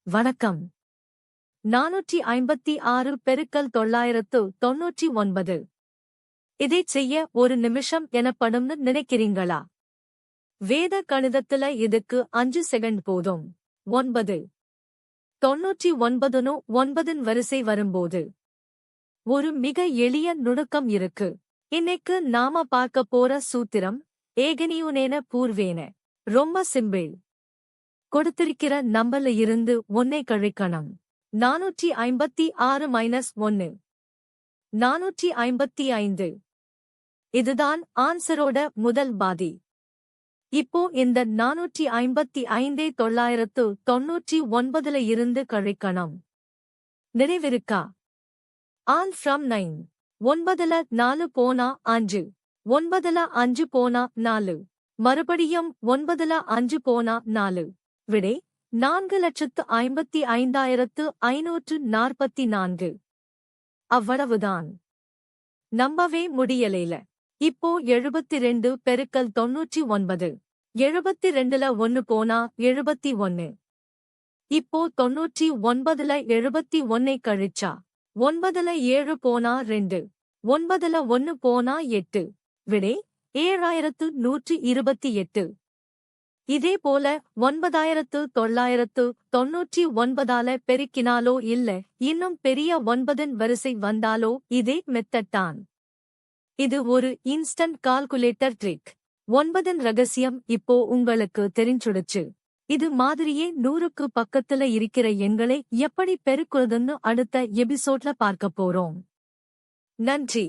வணக்கம். 456 பெருக்கல் 999. இதைச் செய்ய ஒரு நிமிஷம் எனப்படும்னு நினைக்கிறீங்களா? வேத கணிதத்துல இதுக்கு 5 செகண்ட் போதும். 9. 99னு 9 வரிசை வரும்போது ஒரு மிக எளிய நுணுக்கம் இருக்கு. இன்னைக்கு நாம பார்க்க போற சூத்திரம் ஏகனியுனேன பூர்வேன. ரொம்ப சிம்பிள். கொடுத்திருக்கிற நம்பர்ல இருந்து 1 கழிக்கணும். 456 -1 455. இதுதான் ஆன்சரோட முதல் பாதி. இப்போ இந்த 455 999ல இருந்து கழிக்கணும். நினைவிருக்கா? On from 9. 9ல 4 போனா 5. 9ல 5 போனா 4. மறுபடியும் 9ல 5 போனா 4. விடை 4,55,544. அவ்வளவுதான். நம்பவே முடியலைல. இப்போ 72 பெருக்கல் 99. 72ல 1 போனா 71. இப்போ 99ல 71 கழிச்சா 9ல 7 போனா 2. 9ல 1 போனா 8. விடை 7128. இதே போல 9999ஆல பெருக்கினாலோ இல்ல இன்னும் பெரிய 9 வரிசை வந்தாலோ இதே மெத்தட். இது ஒரு இன்ஸ்டன்ட் கால்குலேட்டர் ட்ரிக். 9 ரகசியம் இப்போ உங்களுக்கு தெரிஞ்சுடுச்சு. இது மாதிரியே 100க்கு பக்கத்துல இருக்கிற எண்களை எப்படி பெருக்குறதுன்னு அடுத்த எபிசோட்ல பார்க்க போறோம். நன்றி.